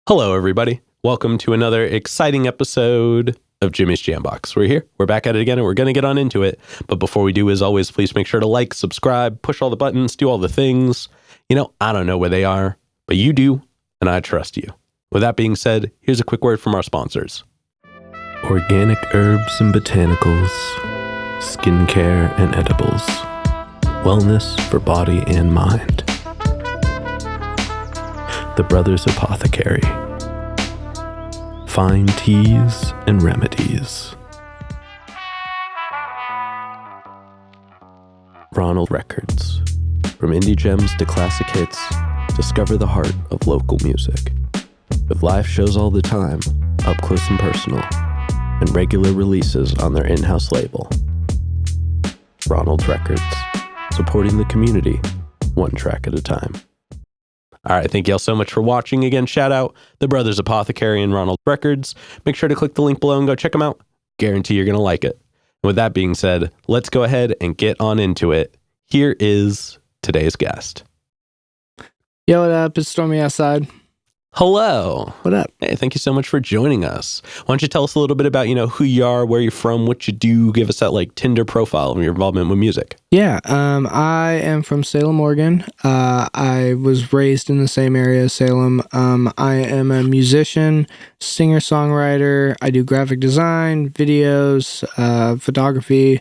Hello, everybody. Welcome to another exciting episode of Jimmy's Jambox. We're here. We're back at it again, and we're going to get on into it. But before we do, as always, please make sure to like, subscribe, push all the buttons, do all the things. You know, I don't know where they are, but you do, and I trust you. With that being said, here's a quick word from our sponsors. Organic herbs and botanicals, skincare and edibles, wellness for body and mind. The Brothers Apothecary. Fine teas and remedies. Ronald Records. From indie gems to classic hits, discover the heart of local music. With live shows all the time, up close and personal, and regular releases on their in-house label. Ronald Records. Supporting the community, one track at a time. All right, thank you all so much for watching. Again, shout out the Brothers Apothecary and Ronald Records. Make sure to click the link below and go check them out. Guarantee you're going to like it. And with that being said, let's go ahead and get on into it. Here is today's guest. Yo, what up? It's StormyOutside. Hello. What up? Hey, thank you so much for joining us. Why don't you tell us a little bit about, who you are, where you're from, what you do, give us that Tinder profile of your involvement with music. Yeah, I am from Salem, Oregon. I was raised in the same area as Salem. I am a musician, singer-songwriter. I do graphic design, videos, photography,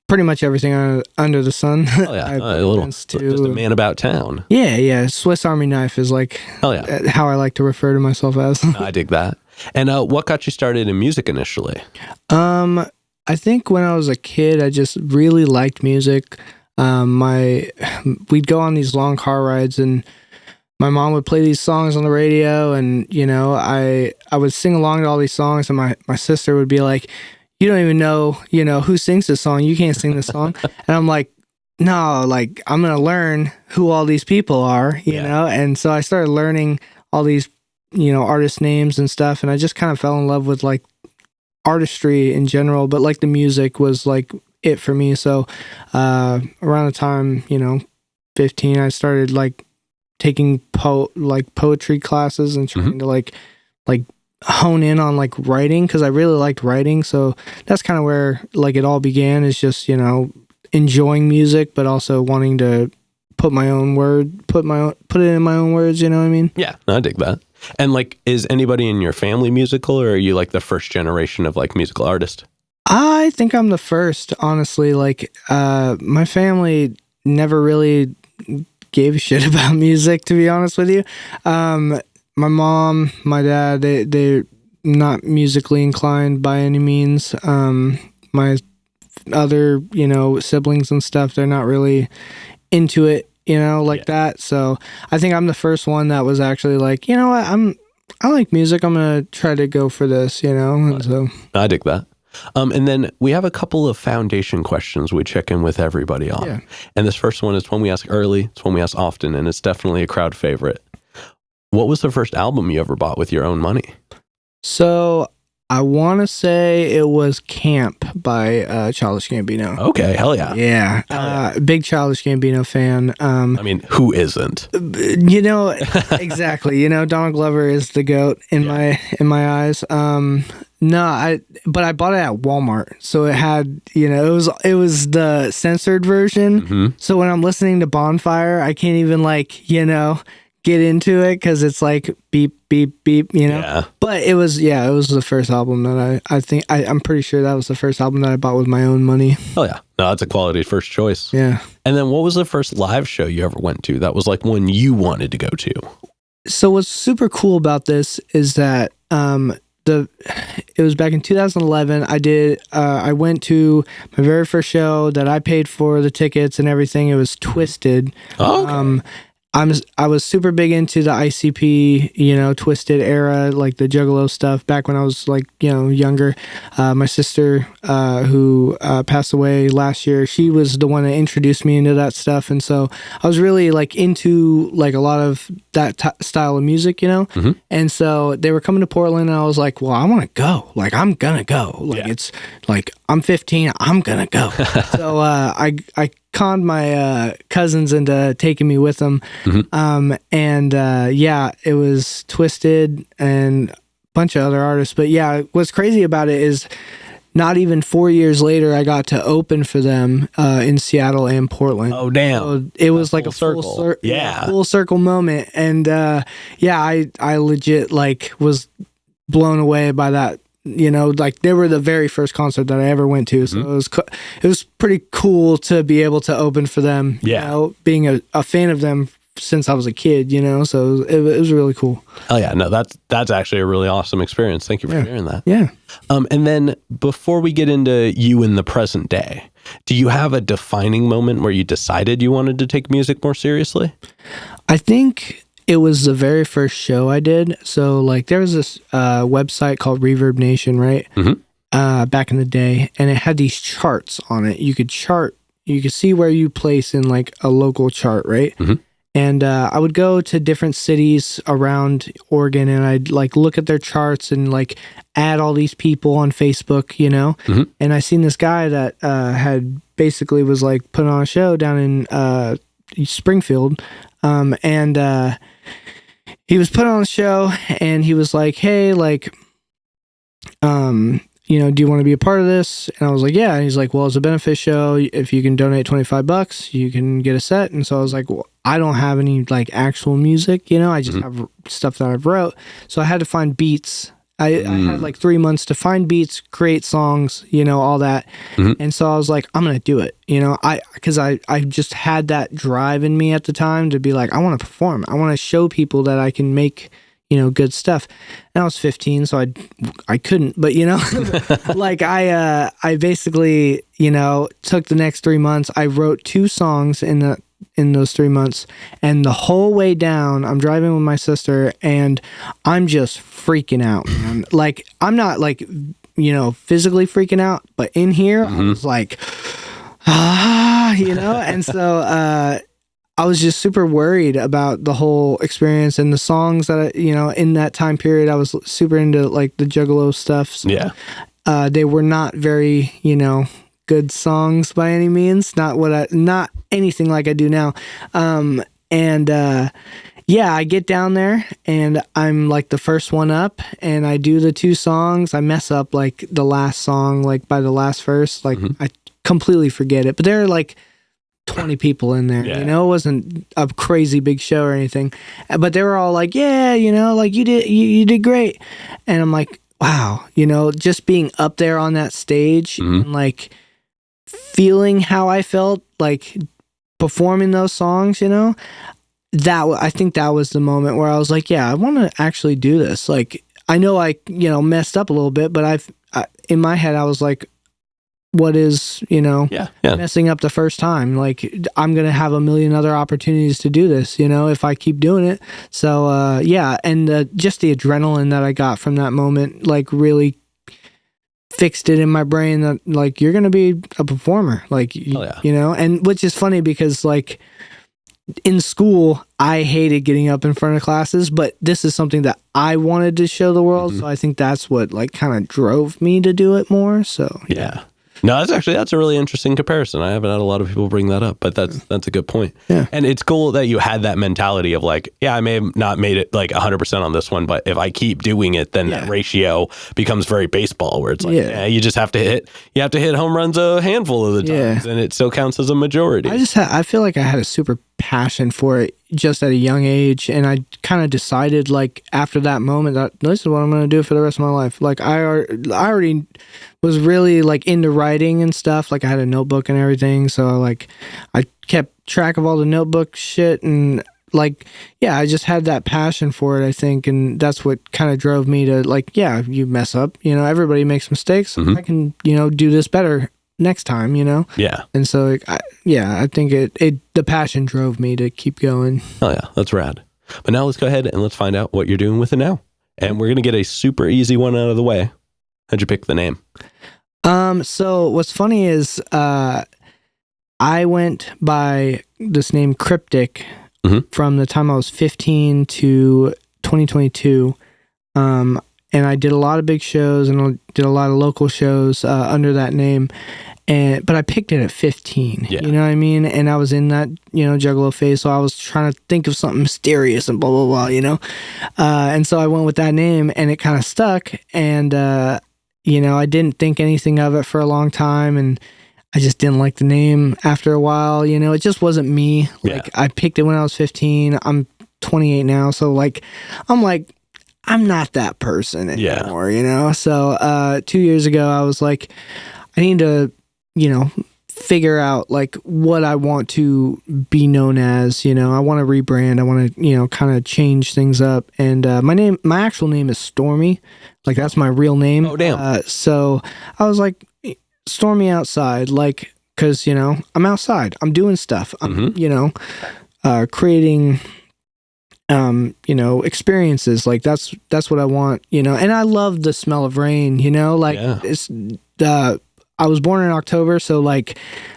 pretty much everything under the sun. Oh yeah, just a man about town. Yeah. Swiss Army knife is how I like to refer to myself as. I dig that. And what got you started in music initially? I think when I was a kid, I just really liked music. We'd go on these long car rides, and my mom would play these songs on the radio, and I would sing along to all these songs, and my sister would be like, "You don't even know, who sings this song. You can't sing this song." And I'm like, "No, I'm going to learn who all these people are, you know?" And so I started learning all these, artist names and stuff. And I just kind of fell in love with artistry in general, but the music was it for me. So around the time, 15, I started taking poetry classes and trying to hone in on writing, because I really liked writing. So that's kind of where it all began, is just enjoying music, but also wanting to put it in my own words. You know what I mean? Yeah, I dig that. And is anybody in your family musical, or are you the first generation of musical artist? I think I'm the first, honestly. My family never really gave a shit about music, to be honest with you. My mom, my dad, they're not musically inclined by any means. My other, siblings and stuff, they're not really into it, that. So I think I'm the first one that was actually you know what, I like music. I'm going to try to go for this, and so. I dig that. And then we have a couple of foundation questions we check in with everybody on. Yeah. And this first one is one we ask early, it's one we ask often, and it's definitely a crowd favorite. What was the first album you ever bought with your own money? So I want to say it was Camp by Childish Gambino. Okay, hell yeah. Yeah. Big Childish Gambino fan. Who isn't? Exactly. Donald Glover is the GOAT in my eyes. But I bought it at Walmart. So it had, it was the censored version. Mm-hmm. So when I'm listening to Bonfire, I can't even get into it, because it's beep, beep, beep, Yeah. But it was the first album that I'm pretty sure that was the first album that I bought with my own money. Oh yeah. No, that's a quality first choice. Yeah. And then what was the first live show you ever went to that was one you wanted to go to? So what's super cool about this is that it was back in 2011. I went to my very first show that I paid for the tickets and everything. It was Twisted. Oh, okay. I was super big into the ICP, Twisted era, like the Juggalo stuff back when I was like, younger. My sister, who passed away last year, she was the one that introduced me into that stuff. And so I was really like into like a lot of that style of music, And so they were coming to Portland and I was like, well, I want to go. Like, I'm going to go. Like, it's like, I'm 15, I'm going to go. So I conned my cousins into taking me with them. It was Twisted and a bunch of other artists. But yeah, what's crazy about it is not even 4 years later, I got to open for them in Seattle and Portland. Oh, damn. So it was like a full circle moment. And I legit like was blown away by that. Like they were the very first concert that I ever went to. So it was pretty cool to be able to open for them, being a fan of them since I was a kid, so it was really cool. Oh yeah, no, that's actually a really awesome experience. Thank you for sharing that. Yeah. And then before we get into you in the present day, do you have a defining moment where you decided you wanted to take music more seriously? I think it was the very first show I did. So like there was this website called Reverb Nation, right? Back in the day, and it had these charts on it. You could see where you place in like a local chart, right? And I would go to different cities around Oregon and I'd like look at their charts and like add all these people on Facebook, And I seen this guy that had basically was like putting on a show down in Springfield. He was putting on a show and he was like, hey, like, do you want to be a part of this? And I was like, yeah. And he's like, well, it's a benefit show. If you can donate $25, you can get a set. And so I was like, well, I don't have any like actual music, I just have stuff that I've wrote. So I had to find beats. I had like 3 months to find beats, create songs, all that. And so I was like, I'm going to do it, because I just had that drive in me at the time to be like, I want to perform. I want to show people that I can make, good stuff. And I was 15, so I couldn't, but like I basically, took the next 3 months. I wrote 2 songs in those 3 months, and the whole way down, I'm driving with my sister, and I'm just freaking out, man. Like I'm not like, physically freaking out, but in here, I was like, and so, I was just super worried about the whole experience and the songs that in that time period, I was super into like the Juggalo stuff. So, they were not very, good songs by any means. Not anything like I do now. I get down there and I'm like the first one up and I do the 2 songs. I mess up like the last song, like by the last verse, like I completely forget it, but there are like 20 people in there, it wasn't a crazy big show or anything, but they were all like, yeah, like you did great. And I'm like, wow, just being up there on that stage and like feeling how I felt like performing those songs, I think that was the moment where I was like, yeah, I want to actually do this. Like, I know I, messed up a little bit, but in my head, I was like, what is, messing up the first time? Like, I'm going to have a million other opportunities to do this, if I keep doing it. So, and just the adrenaline that I got from that moment, like, really fixed it in my brain that, like, you're going to be a performer, like, and which is funny because, like, in school, I hated getting up in front of classes, but this is something that I wanted to show the world. So I think that's what, like, kind of drove me to do it more. So, yeah. No, that's a really interesting comparison. I haven't had a lot of people bring that up, but that's a good point. Yeah. And it's cool that you had that mentality of like, yeah, I may have not made it like 100% on this one, but if I keep doing it, then that ratio becomes very baseball where it's like, you just have to hit home runs a handful of the times and it still counts as a majority. I feel like I had a super passion for it just at a young age, and I kind of decided like after that moment that this is what I'm going to do for the rest of my life. Like I already was really like into writing and stuff. Like I had a notebook and everything, so like I kept track of all the notebook shit, and like I just had that passion for it, I think, and that's what kind of drove me to like, you mess up, everybody makes mistakes. I can do this better next time, you know? Yeah. And so, I think the passion drove me to keep going. Oh yeah, that's rad. But now let's go ahead and let's find out what you're doing with it now. And we're going to get a super easy one out of the way. How'd you pick the name? So what's funny is, I went by this name Cryptic from the time I was 15 to 2022. And I did a lot of big shows and I did a lot of local shows under that name. But I picked it at 15, you know what I mean? And I was in that, juggalo phase. So I was trying to think of something mysterious and blah, blah, blah, and so I went with that name and it kind of stuck. And, I didn't think anything of it for a long time. And I just didn't like the name after a while, it just wasn't me. I picked it when I was 15. I'm 28 now. So I'm not that person anymore, So 2 years ago, I was like, I need to, figure out what I want to be known as. I want to rebrand. I want to, kind of change things up. And my actual name is Stormy. That's my real name. Oh, damn. So I was like, StormyOutside, because, I'm outside. I'm doing stuff. I'm, creating experiences. That's what I want, and I love the smell of rain, it's I was born in October, so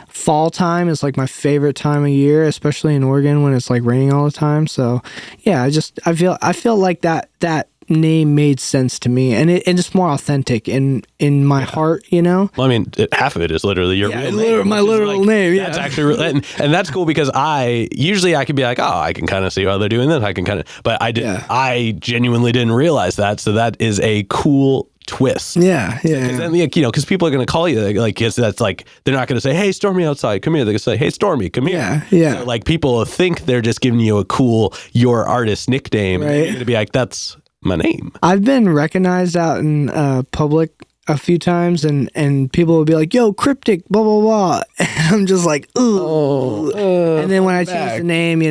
fall time is my favorite time of year, especially in Oregon when it's raining all the time. So yeah, I feel like that name made sense to me, and it's more authentic in my heart, Well, I mean, half of it is literally your real name. My literal name. Yeah, that's actually, and that's cool because I could be like, oh, I can kind of see how they're doing this. But I genuinely didn't realize that. So that is a cool twist. Yeah. Because then, because people are going to call you because that's they're not going to say, hey, Stormy, come here. They're going to say, hey, Stormy, come here. Yeah. So, people think they're just giving you a cool your artist nickname. Right. And you're going to be like, that's my name. I've been recognized out in public a few times, and people will be like, yo, Cryptic, blah, blah, blah. And I'm just like, ooh. And then when I change the name,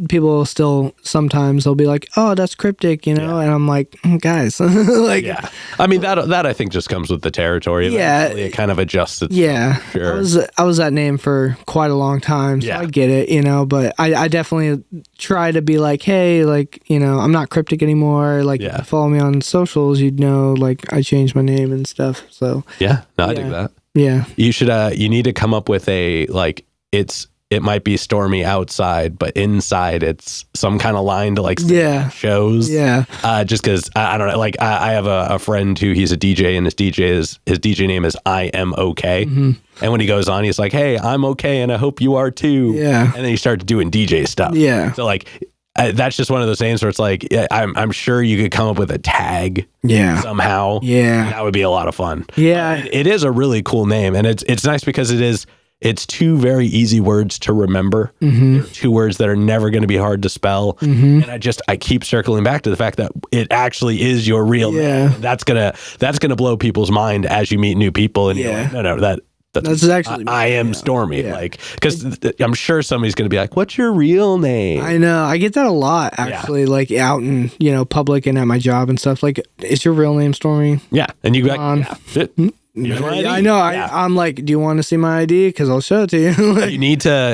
people will still, sometimes they'll be like, oh, that's Cryptic, and I'm like, guys. Yeah. I mean, that I think just comes with the territory. Eventually it kind of adjusts itself. Yeah. Sure. I was that name for quite a long time, so I get it, but I definitely try to be like, hey, I'm not Cryptic anymore. If you follow me on socials, you'd know, I changed my name and stuff. So yeah, no, I dig that. Yeah, you should you need to come up with a it might be Stormy outside, but inside it's some kind of line to shows. Yeah. Just because I don't know, I have a friend who he's a DJ, and his DJ name is I Am Okay. Mm-hmm. And when he goes on, he's like, hey, I'm okay, and I hope you are too. Yeah. And then he starts doing DJ stuff. Yeah. So that's just one of those names where it's I'm sure you could come up with a tag somehow. Yeah. That would be a lot of fun. Yeah. It is a really cool name, and it's nice because it's two very easy words to remember. Mm-hmm. Two words that are never going to be hard to spell. Mm-hmm. And I keep circling back to the fact that it actually is your real name. That's gonna blow people's mind as you meet new people. And you're like, no, that's actually I am Stormy. Because I'm sure somebody's going to be like, what's your real name? I know. I get that a lot, actually, out in, public and at my job and stuff. Is your real name Stormy? Yeah. And you go, I know. I'm like, do you want to see my ID? Because I'll show it to you.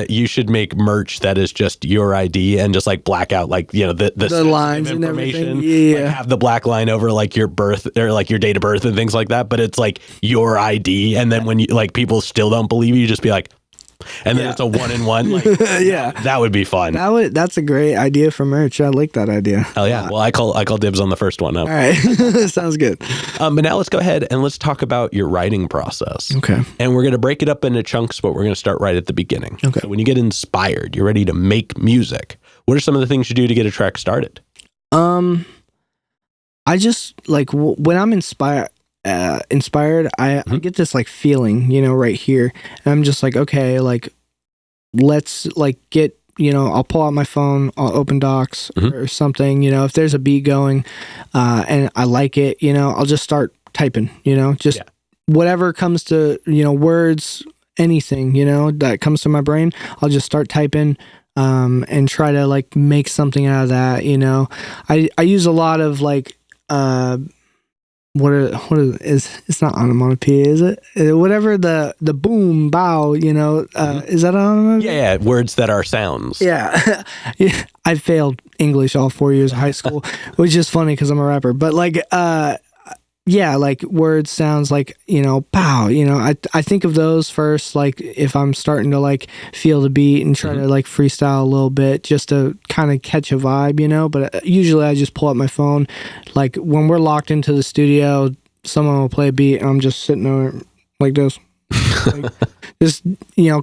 You should make merch that is just your ID and just black out the lines and everything. Yeah. Have the black line over your birth or your date of birth and things like that. But it's your ID. And then when you people still don't believe you, just be like, and then it's a 1-in-1. That would be fun. That's a great idea for merch. I like that idea. Hell yeah. Well, I call dibs on the first one. All right. Sounds good. But now let's go ahead and let's talk about your writing process. Okay. And we're going to break it up into chunks, but we're going to start right at the beginning. Okay. So when you get inspired, you're ready to make music. What are some of the things you do to get a track started? I just when I'm inspired, I get this feeling, right here, and I'm just okay, let's get, I'll pull out my phone, I'll open Docs or something, if there's a beat going, and I like it, I'll just start typing, whatever comes to, words, anything, that comes to my brain, I'll just start typing, and try to make something out of that, I use a lot of it's not onomatopoeia, is it? Whatever the boom, bow, is that onomatopoeia? Yeah, words that are sounds. Yeah. Yeah. I failed English all 4 years of high school, which is funny because I'm a rapper. But like, yeah, like words, sounds, like, pow, I think of those first, like if I'm starting to like feel the beat and try to like freestyle a little bit just to kind of catch a vibe, but usually I just pull up my phone. Like when we're locked into the studio, someone will play a beat and I'm just sitting there like this, like, just,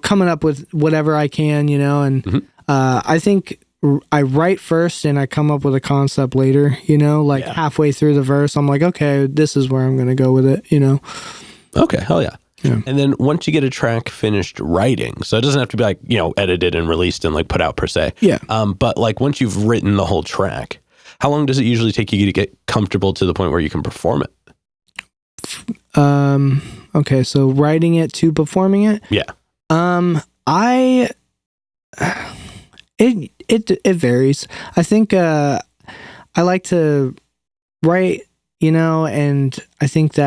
coming up with whatever I can, and I think I write first and I come up with a concept later, halfway through the verse, I'm like, okay, this is where I'm going to go with it, Okay, hell yeah. Yeah. And then once you get a track finished writing, so it doesn't have to be like, edited and released and like put out per se. Yeah. But like once you've written the whole track, how long does it usually take you to get comfortable to the point where you can perform it? Okay, so writing it to performing it? Yeah. It varies. I think I like to write, and I think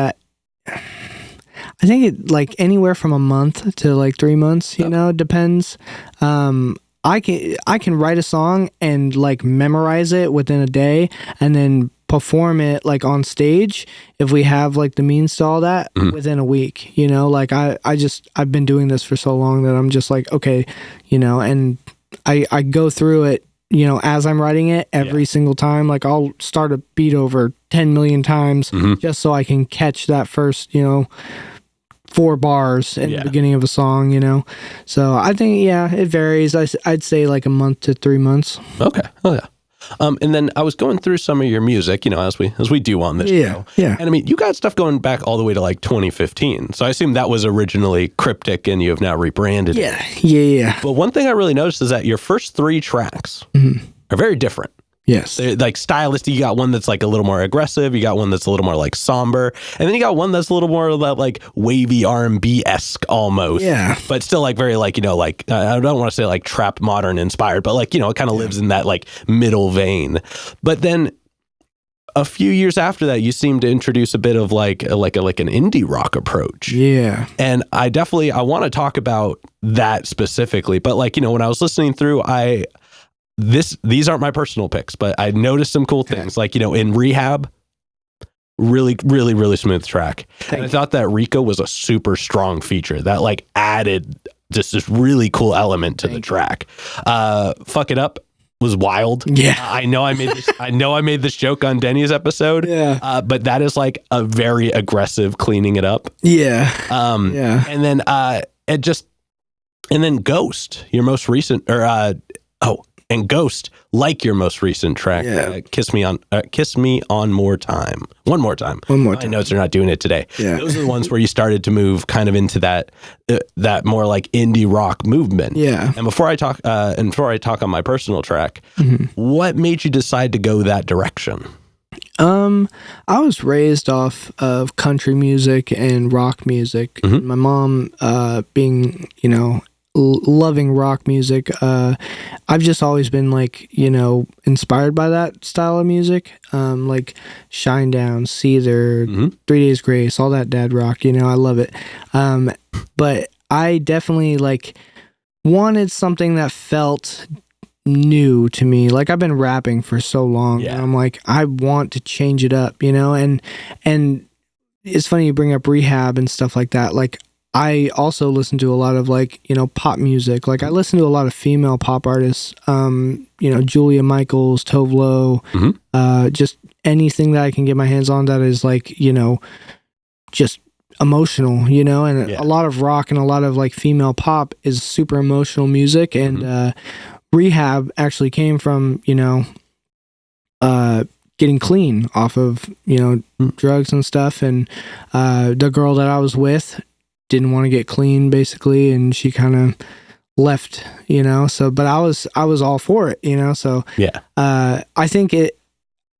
it like anywhere from a month to like 3 months, depends. I can write a song and like memorize it within a day and then perform it like on stage if we have like the means to all that within a week, like I've been doing this for so long that I'm just like, okay, and I go through it, as I'm writing it every single time. Like I'll start a beat over 10 million times just so I can catch that first, 4 bars in the beginning of a song, So I think, it varies. I'd say like a month to 3 months. Okay. Oh yeah. And then I was going through some of your music, as we do on this show. Yeah. And I mean, you got stuff going back all the way to like 2015. So I assume that was originally Cryptic and you have now rebranded it. Yeah. But one thing I really noticed is that your first 3 tracks are very different. Yes. They're like stylistic. You got one that's like a little more aggressive. You got one that's a little more like somber. And then you got one that's a little more of that like wavy R&B-esque almost. Yeah. But still like very like, like, I don't want to say like trap modern inspired, but like, it kind of lives in that like middle vein. But then a few years after that, you seem to introduce a bit of like an indie rock approach. Yeah. And I want to talk about that specifically. But like, when I was listening through, these aren't my personal picks, but I noticed some cool things. Like, in Rehab, really, really, really smooth track. And I thought that Rico was a super strong feature that like added just this really cool element to the track. Fuck It Up was wild. Yeah. I know I made this joke on Denny's episode. Yeah. But that is like a very aggressive cleaning it up. Yeah. And then and then Ghost, your most recent, and Ghost, like your most recent track, Kiss Me on More Time. One more time. My notes are not doing it today. Yeah. Those are the ones where you started to move kind of into that more like indie rock movement. Yeah. And before I talk on my personal track, what made you decide to go that direction? I was raised off of country music and rock music. My mom, being, loving rock music. I've just always been like, inspired by that style of music. Like Shinedown, Seether, 3 Days Grace, all that dad rock, I love it. But I definitely like wanted something that felt new to me. Like I've been rapping for so long and I'm like, I want to change it up, and it's funny you bring up Rehab and stuff like that. Like I also listen to a lot of like, pop music. Like I listen to a lot of female pop artists, Julia Michaels, Tove Lo, just anything that I can get my hands on that is like, just emotional, and a lot of rock and a lot of like female pop is super emotional music. And Rehab actually came from, getting clean off of, drugs and stuff. And the girl that I was with didn't want to get clean basically, and she kind of left, but I was all for it, so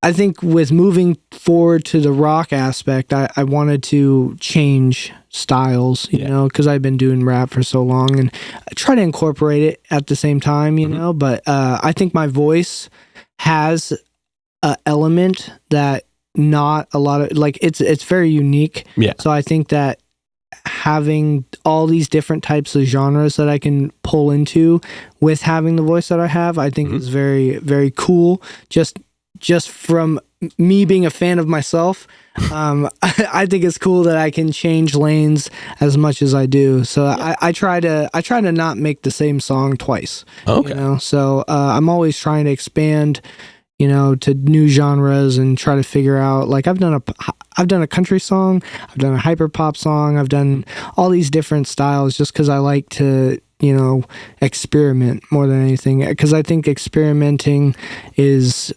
I think with moving forward to the rock aspect, I wanted to change styles, because I've been doing rap for so long and I try to incorporate it at the same time, but I think my voice has an element that not a lot of like it's very unique. Yeah. So I think that having all these different types of genres that I can pull into with having the voice that I have, I think is very, very cool. Just from me being a fan of myself, I think it's cool that I can change lanes as much as I do. So I try to not make the same song twice. Okay. You know? So I'm always trying to expand, you know, to new genres and try to figure out, like I've done a country song, I've done a hyper pop song, I've done all these different styles just because I like to, you know, experiment more than anything, because I think experimenting is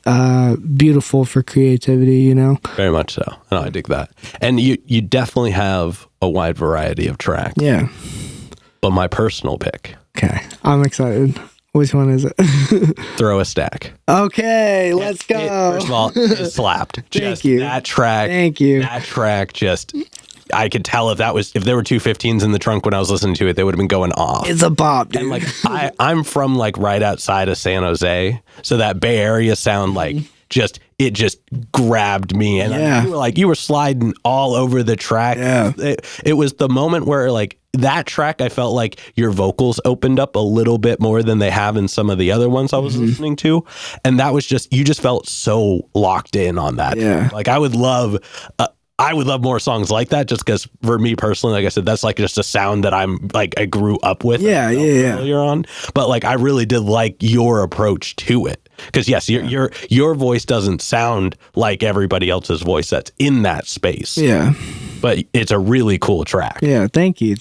beautiful for creativity, you know. Very much so. No, I dig that. And you definitely have a wide variety of tracks. Yeah. But my personal pick. Okay. I'm excited. Which one is it? Throw a Stack. Okay, let's go. First of all, it slapped. Thank you. That track. Thank you. That track just, I could tell if there were 215s in the trunk when I was listening to it, they would have been going off. It's a bop, dude. And like I'm from like right outside of San Jose, so that Bay Area sound like it just grabbed me, and you were sliding all over the track. Yeah. It was the moment where like that track, I felt like your vocals opened up a little bit more than they have in some of the other ones I was listening to, and that was just, you just felt so locked in on that. Yeah. Like I would love more songs like that, just because for me personally, like I said, that's like just a sound that I'm like, I grew up with. Earlier on. But like, I really did like your approach to it. Because yes, your voice doesn't sound like everybody else's voice that's in that space. Yeah. But it's a really cool track. Yeah, thank you.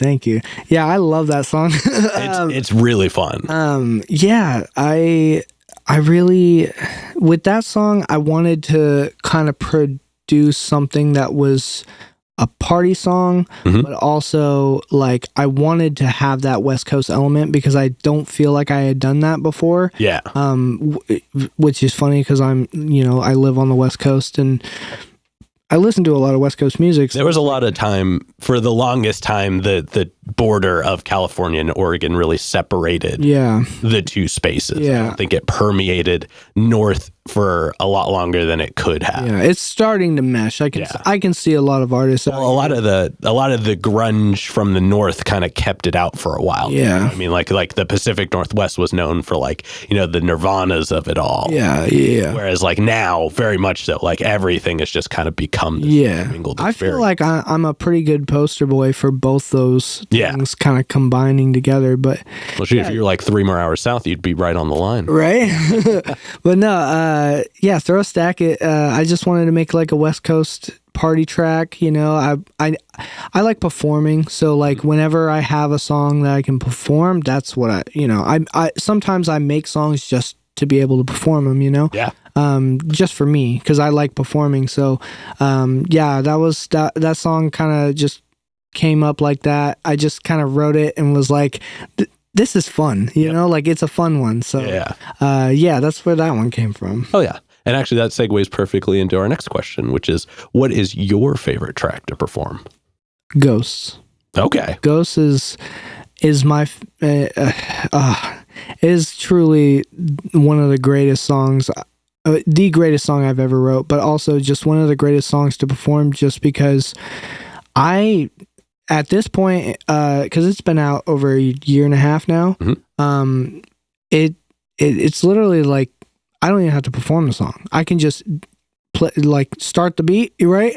Yeah, I love that song. It's really fun. Yeah, I really, with that song, I wanted to kind of produce something that was a party song, but also like I wanted to have that West Coast element because I don't feel like I had done that before. Yeah. Which is funny because I live on the West Coast and I listen to a lot of West Coast music. There was a lot of time, for the longest time, the border of California and Oregon really separated the two spaces. I don't think it permeated north for a lot longer than it could have. Yeah, it's starting to mesh. I can see a lot of artists. Well, a lot of the grunge from the north kind of kept it out for a while. Yeah. You know? I mean, like the Pacific Northwest was known for like, the Nirvanas of it all. Yeah. Whereas like now, very much so, like everything has just kind of become this mingled I feel like I'm a pretty good poster boy for both those things kind of combining together. But if you're like 3 more hours south, you'd be right on the line. Right? But no, Throw a Stack. I just wanted to make like a West Coast party track. I like performing, so like whenever I have a song that I can perform, that's what I sometimes I make songs just to be able to perform them. Just for me, because I like performing. So that song kind of just came up like that. I just kind of wrote it and was like, this is fun, like it's a fun one. So that's where that one came from. Oh yeah. And actually that segues perfectly into our next question, which is, what is your favorite track to perform? Ghosts. Okay. Ghosts is my is truly one of the greatest songs, the greatest song I've ever wrote, but also just one of the greatest songs to perform, just because at this point, because it's been out over a year and a half now, it's literally like I don't even have to perform the song. I can just play, like start the beat, right?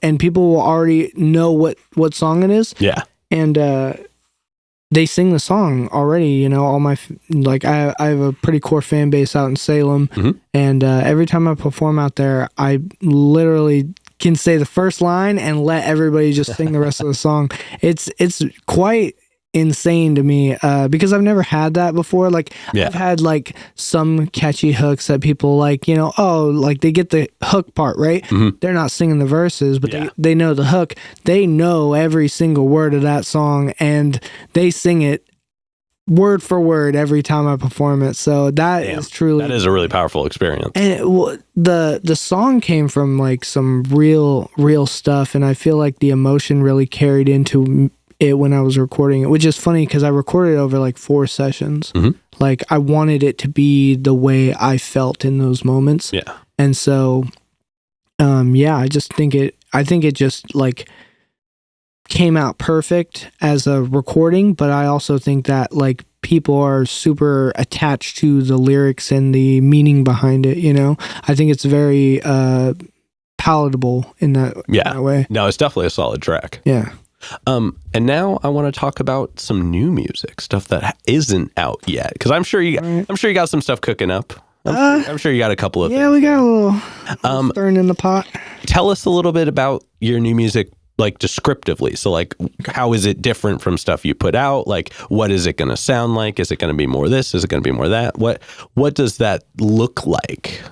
And people will already know what song it is. Yeah. And they sing the song already, all my, like I have a pretty core fan base out in Salem. And every time I perform out there, I literally can say the first line and let everybody just sing the rest of the song. It's quite insane to me because I've never had that before. Like I've had like some catchy hooks that people like, like they get the hook part, right? They're not singing the verses, but they know the hook. They know every single word of that song and they sing it word for word every time I perform it. So that is a really powerful experience. And the song came from like some real stuff, and I feel like the emotion really carried into it when I was recording it, which is funny because I recorded it over like 4 sessions. Like I wanted it to be the way I felt in those moments. And so Yeah, I think it just like came out perfect as a recording, but I also think that like people are super attached to the lyrics and the meaning behind it, I think it's very palatable in that way. No, it's definitely a solid track. Yeah. And now I want to talk about some new music, stuff that isn't out yet, because I'm sure you got some stuff cooking up. I'm sure you got a couple of things. We got a little stirring in the pot. Tell us a little bit about your new music, like descriptively. So like, how is it different from stuff you put out? Like, what is it going to sound like? Is it going to be more this? Is it going to be more that? What does that look like?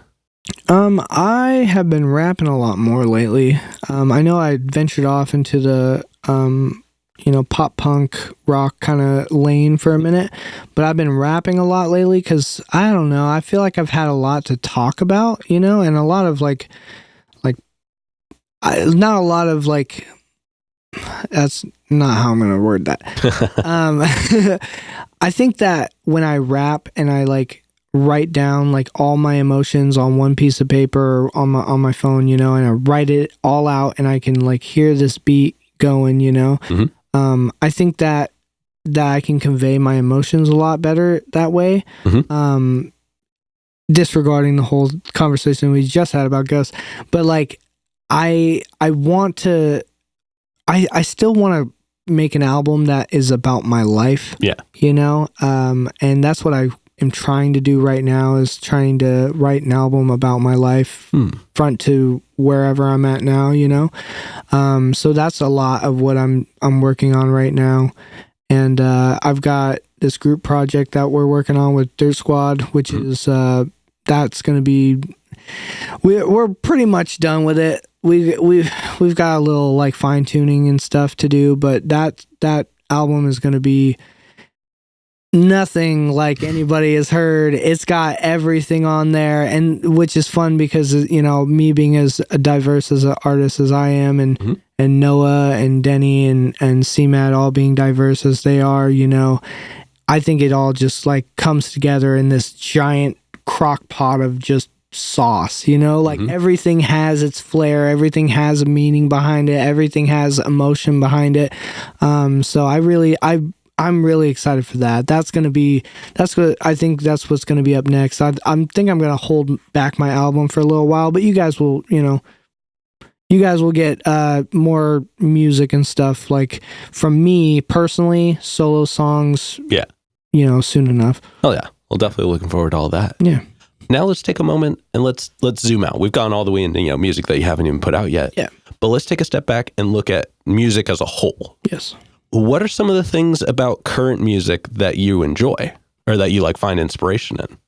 I have been rapping a lot more lately. I know I ventured off into the pop punk rock kind of lane for a minute, but I've been rapping a lot lately because I don't know, I feel like I've had a lot to talk about, and a lot of not a lot of like, that's not how I'm gonna word that. I think that when I rap and I like write down like all my emotions on one piece of paper or on my phone, and I write it all out and I can like hear this beat going, Mm-hmm. I think that I can convey my emotions a lot better that way. Mm-hmm. Disregarding the whole conversation we just had about ghosts, but like I want to, I still want to make an album that is about my life. Yeah. And that's what I am trying to do right now, is trying to write an album about my life, front to wherever I'm at now, so that's a lot of what I'm working on right now. And I've got this group project that we're working on with Dirt Squad, which is that's going to be, we're pretty much done with it. We've got a little like fine tuning and stuff to do, but that album is going to be nothing like anybody has heard. It's got everything on there, and which is fun because me being as diverse as an artist as I am, and Noah and Denny and C-Matt all being diverse as they are, I think it all just like comes together in this giant crock pot of just sauce, everything has its flair, everything has a meaning behind it, everything has emotion behind it. So I'm really excited for that. I think that's what's going to be up next. I think I'm going to hold back my album for a little while, but you guys will get more music and stuff like from me personally, solo songs. Yeah. Soon enough. Oh yeah. Well, definitely looking forward to all that. Yeah. Now let's take a moment and let's zoom out. We've gone all the way into music that you haven't even put out yet. Yeah. But let's take a step back and look at music as a whole. Yes. What are some of the things about current music that you enjoy or that you like find inspiration in?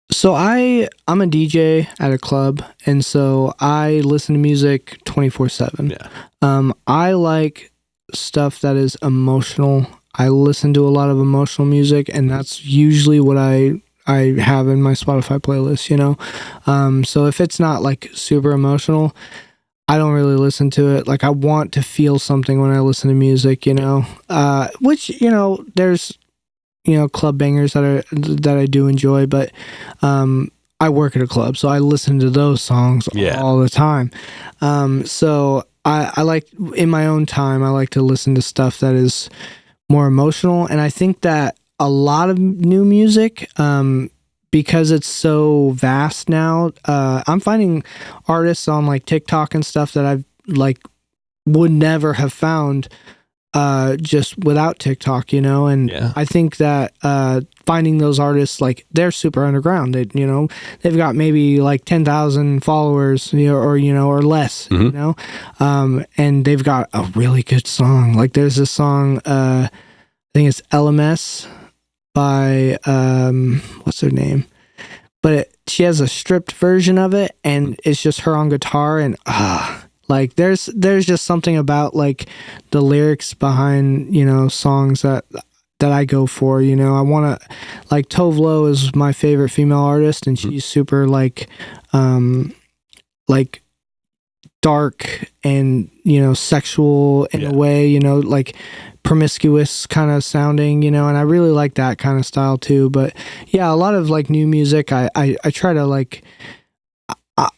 So I'm a DJ at a club, and so I listen to music 24/7. Yeah. I like stuff that is emotional. I listen to a lot of emotional music, and that's usually what I have in my Spotify playlist, so if it's not like super emotional, I don't really listen to it. Like I want to feel something when I listen to music, which, there's, club bangers that I do enjoy, but I work at a club, so I listen to those songs all the time. So I like, in my own time, I like to listen to stuff that is more emotional. And I think that a lot of new music, because it's so vast now, I'm finding artists on like TikTok and stuff that I've like would never have found just without TikTok, and I think that finding those artists, like they're super underground. They've got maybe like 10,000 followers, or less, and they've got a really good song. Like there's this song, I think it's LMS by what's her name, but she has a stripped version of it, and it's just her on guitar, and like there's just something about like the lyrics behind songs that I go for. I want to, like, Tove Lo is my favorite female artist, and she's super like dark and sexual in a way, like promiscuous kind of sounding, and I really like that kind of style too. But yeah, a lot of like new music, I try to like,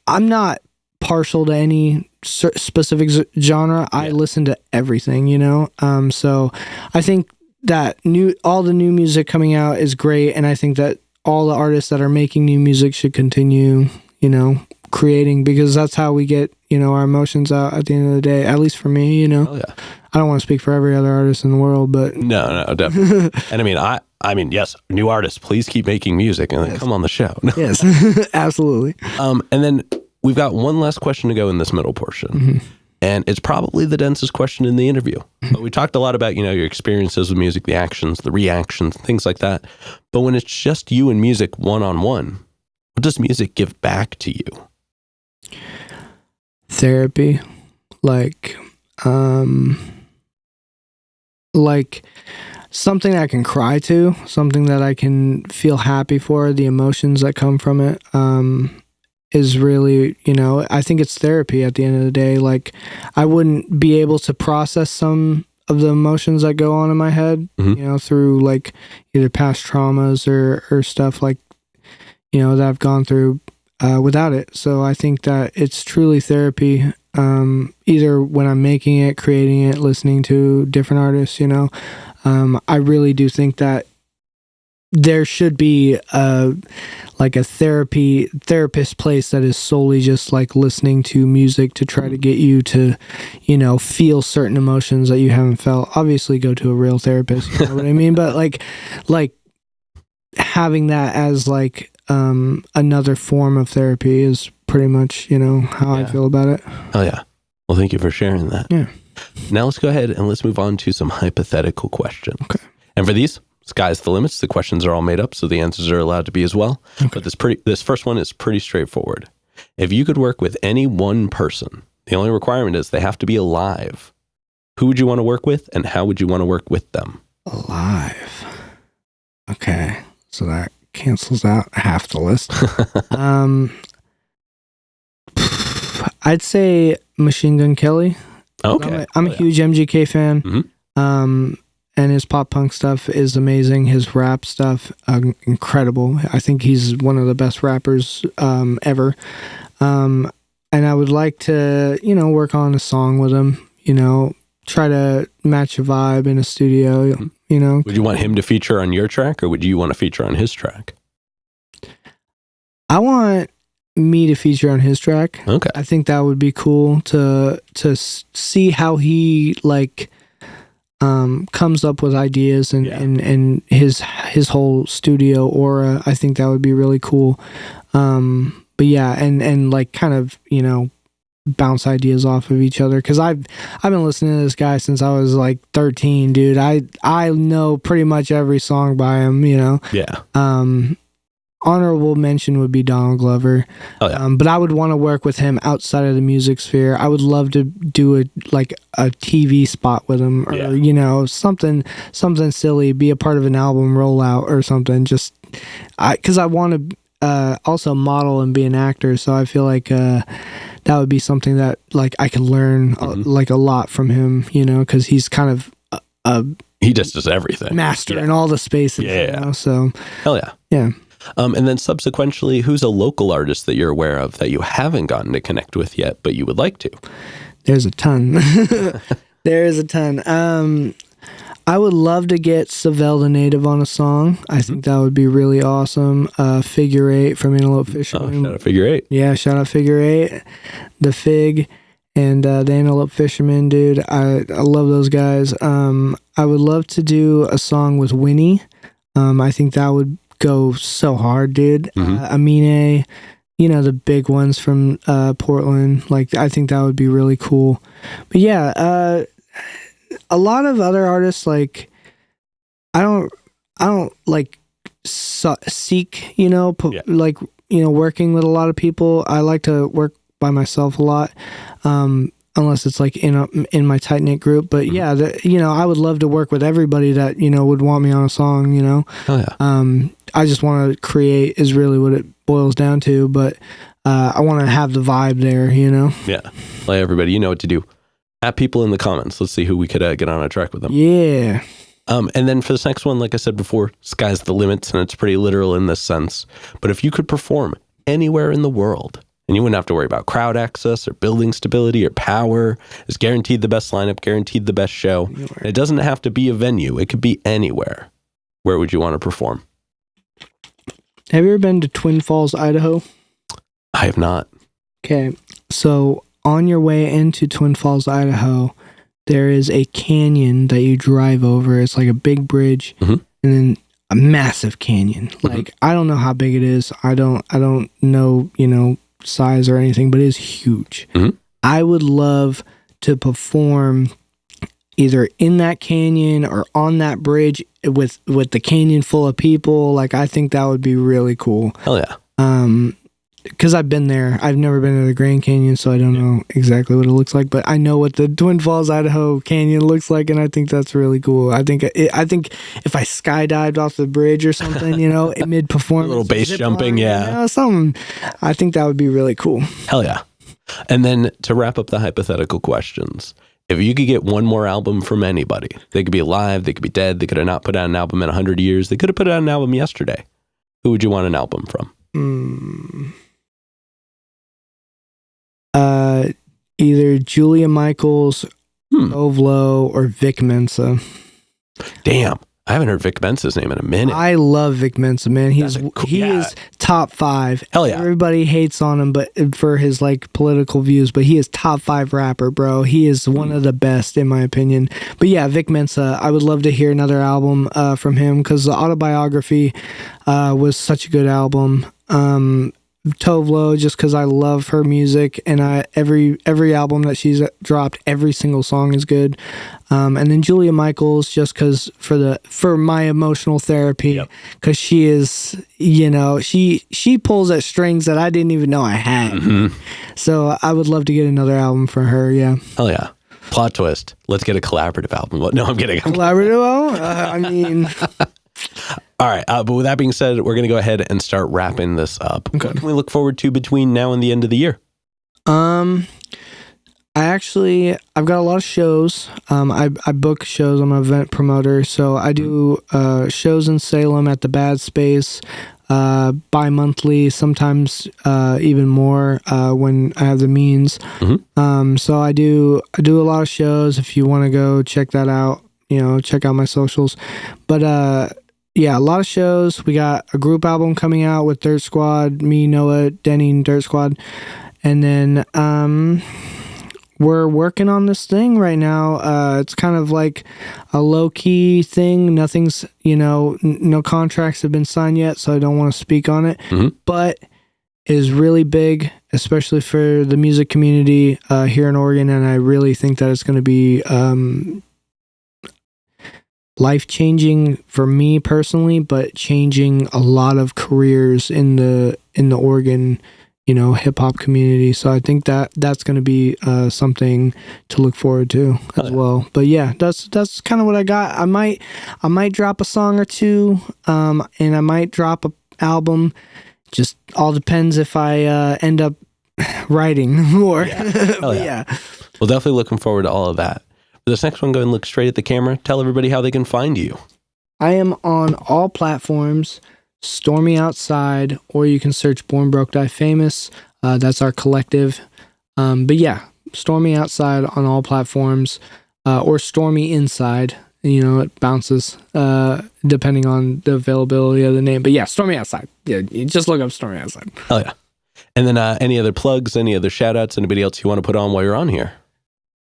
I'm not partial to any specific genre. I listen to everything, you know? So I think that all the new music coming out is great. And I think that all the artists that are making new music should continue, you know, creating, because that's how we get, you know, our emotions out at the end of the day, at least for me, you know. Oh, yeah. I don't want to speak for every other artist in the world, but no, definitely. And I mean, yes, new artists, please keep making music and then come on the show. Yes, absolutely. And then we've got one last question to go in this middle portion. And it's probably the densest question in the interview. But we talked a lot about, you know, your experiences with music, the actions, the reactions, things like that. But when it's just you and music one-on-one, what does music give back to you? Therapy, like something I can cry to, something that I can feel happy for, the emotions that come from it, is really, you know, I think it's therapy at the end of the day. Like, I wouldn't be able to process some of the emotions that go on in my head, you know, through like either past traumas or stuff like, you know, that I've gone through without it. So I think that it's truly therapy, either when I'm making it, creating it, listening to different artists, you know. I really do think that there should be like a therapist place that is solely just like listening to music to try to get you to, you know, feel certain emotions that you haven't felt. Obviously go to a real therapist, you know what I mean? But like having that as like another form of therapy is pretty much, you know, how I feel about it. Oh yeah. Well, thank you for sharing that. Yeah. Now let's go ahead and let's move on to some hypothetical questions. Okay. And for these, sky's the limits. The questions are all made up, so the answers are allowed to be as well. Okay. But this first one is pretty straightforward. If you could work with any one person, the only requirement is they have to be alive. Who would you want to work with, and how would you want to work with them? Alive. Okay. So that cancels out half the list. I'd say Machine Gun Kelly. Okay. I'm a huge MGK fan. And his pop punk stuff is amazing. His rap stuff, incredible. I think he's one of the best rappers ever. And I would like to, you know, work on a song with him, you know, try to match a vibe in a studio, you know. Would you want him to feature on your track, or would you want to feature on his track? I want me to feature on his track. Okay. I think that would be cool to see how he like comes up with ideas and his whole studio aura. I think that would be really cool. But yeah, and like kind of, you know, bounce ideas off of each other, because I've been listening to this guy since I was like 13, dude. I know pretty much every song by him, you know. Yeah. Honorable mention would be Donald Glover. Oh, yeah. But I would want to work with him outside of the music sphere. I would love to do a TV spot with him, or you know, something silly, be a part of an album rollout or something. Just because I want to also model and be an actor, so I feel like that would be something that like I could learn like a lot from him, you know, because he's kind of he just does everything, master in all the spaces. You know? So hell yeah. And then subsequently, who's a local artist that you're aware of that you haven't gotten to connect with yet, but you would like to? There's a ton. There is a ton. I would love to get Savell the Native on a song. I think that would be really awesome. Figure 8 from Antelope Fisherman. Shout out Figure 8. Yeah, shout out Figure 8. The Fig and the Antelope Fisherman, dude. I love those guys. I would love to do a song with Winnie. I think that would go so hard, dude. Amine, you know, the big ones from Portland. Like, I think that would be really cool. But yeah, a lot of other artists, like, I don't like seek, you know, like, you know, working with a lot of people. I like to work by myself a lot, unless it's like in my tight knit group. But yeah, you know, I would love to work with everybody that, you know, would want me on a song, you know. Oh yeah. I just want to create is really what it boils down to. But I want to have the vibe there, you know. Yeah. Like, everybody, you know what to do. At people in the comments. Let's see who we could get on a track with them. Yeah. And then for this next one, like I said before, sky's the limits, and it's pretty literal in this sense. But if you could perform anywhere in the world, and you wouldn't have to worry about crowd access or building stability or power. It's guaranteed the best lineup, guaranteed the best show. And it doesn't have to be a venue. It could be anywhere. Where would you want to perform? Have you ever been to Twin Falls, Idaho? I have not. Okay, so on your way into Twin Falls, Idaho, there is a canyon that you drive over. It's like a big bridge, and then a massive canyon. Like, I don't know how big it is. I don't know, size or anything, but it is huge. I would love to perform either in that canyon or on that bridge with the canyon full of people. Like, I think that would be really cool. Hell yeah. Because I've been there. I've never been to the Grand Canyon, so I don't know exactly what it looks like, but I know what the Twin Falls, Idaho Canyon looks like, and I think that's really cool. I think if I skydived off the bridge or something, mid performance, a little base jumping, something. I think that would be really cool. Hell yeah. And then to wrap up the hypothetical questions, if you could get one more album from anybody, they could be alive, they could be dead, they could have not put out an album in 100 years, they could have put out an album yesterday. Who would you want an album from? Either Julia Michaels, Tove Lo, or Vic Mensa. Damn, I haven't heard Vic Mensa's name in a minute. I love Vic Mensa, man. He is top 5. Hell yeah. Everybody hates on him, but for his political views, but he is top 5 rapper, bro. He is one of the best in my opinion. But yeah, Vic Mensa, I would love to hear another album from him, because the Autobiography was such a good album. Tove Lo, just because I love her music, and every album that she's dropped, every single song is good. And then Julia Michaels, just because for my emotional therapy, because she is, she pulls at strings that I didn't even know I had. So I would love to get another album from her. Yeah. Hell yeah. Plot twist. Let's get a collaborative album. No, I'm kidding. Collaborative album? I mean. All right, but with that being said, we're going to go ahead and start wrapping this up. Okay. What can we look forward to between now and the end of the year? I've got a lot of shows. I book shows. I'm an event promoter, so I do shows in Salem at the Bad Space, bi-monthly, sometimes even more when I have the means. So I do a lot of shows. If you want to go check that out, check out my socials. But yeah, a lot of shows. We got a group album coming out with Dirt Squad, me, Noah, Denny, and Dirt Squad. And then we're working on this thing right now. It's kind of like a low-key thing. Nothing's, no contracts have been signed yet, so I don't want to speak on it. But it is really big, especially for the music community here in Oregon, and I really think that it's going to be life-changing for me personally, but changing a lot of careers in the Oregon, hip-hop community. So I think that's going to be something to look forward to as well. But yeah, that's kind of what I got. I might drop a song or two, and I might drop an album. Just all depends if I end up writing more. Yeah. Well, definitely looking forward to all of that. For this next one, go and look straight at the camera. Tell everybody how they can find you. I am on all platforms, StormyOutside, or you can search Born Broke Die Famous. That's our collective. But yeah, StormyOutside on all platforms, or Stormy Inside. It bounces depending on the availability of the name. But yeah, StormyOutside. Yeah, you just look up StormyOutside. Oh yeah. And then any other plugs, any other shout outs, anybody else you want to put on while you're on here?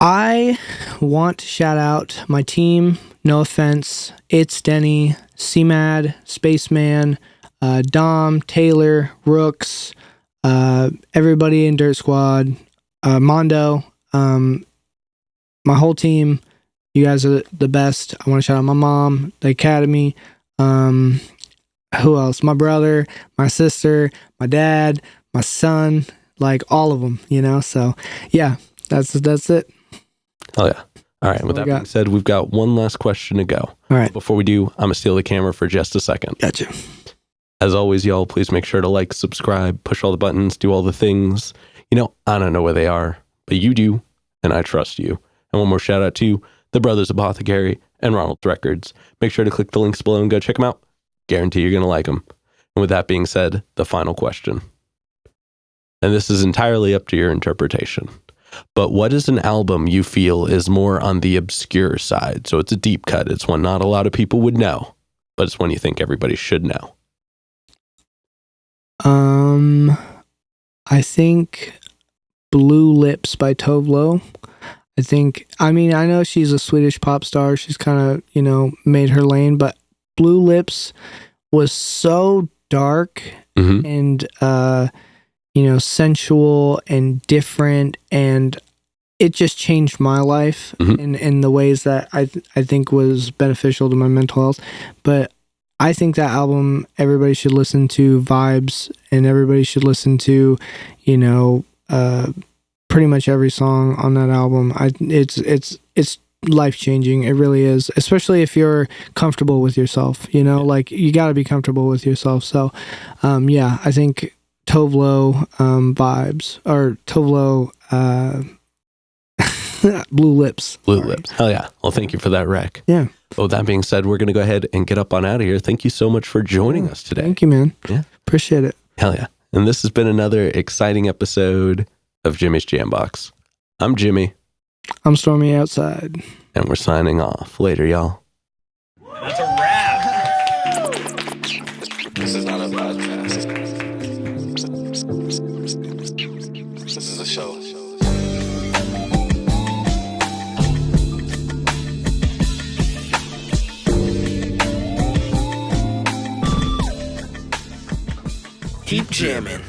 I want to shout out my team. No offense. It's Denny, CMAD, Spaceman, Dom, Taylor, Rooks, everybody in Dirt Squad, Mondo, my whole team. You guys are the best. I want to shout out my mom, the academy. Who else? My brother, my sister, my dad, my son, like all of them, So yeah, that's it. Oh yeah. All right. With that being said, we've got one last question to go. All right. Before we do, I'm going to steal the camera for just a second. Gotcha. As always, y'all, please make sure to like, subscribe, push all the buttons, do all the things. I don't know where they are, but you do, and I trust you. And one more shout out to the Brothers Apothecary and Ronald's Records. Make sure to click the links below and go check them out. Guarantee you're going to like them. And with that being said, the final question. and this is entirely up to your interpretation, but what is an album you feel is more on the obscure side? So it's a deep cut. It's one not a lot of people would know, but it's one you think everybody should know. I think Blue Lips by Tove Lo. I know she's a Swedish pop star. She's kind of, made her lane, but Blue Lips was so dark and, sensual and different, and it just changed my life in the ways that I think was beneficial to my mental health. But I think that album, everybody should listen to. Vibes, and everybody should listen to, pretty much every song on that album. It's life-changing. It really is, especially if you're comfortable with yourself, like you got to be comfortable with yourself. So, I think Tove Lo, Vibes, or Tove Lo, Blue Lips. Blue Lips. Hell yeah. Well, thank you for that, Rec. Yeah. Well, that being said, we're going to go ahead and get up on out of here. Thank you so much for joining us today. Thank you, man. Yeah. Appreciate it. Hell yeah. And this has been another exciting episode of Jimmy's Jambox. I'm Jimmy. I'm Stormy Outside. And we're signing off. Later, y'all. That's a wrap. This is not a podcast. This is a show. Keep jamming.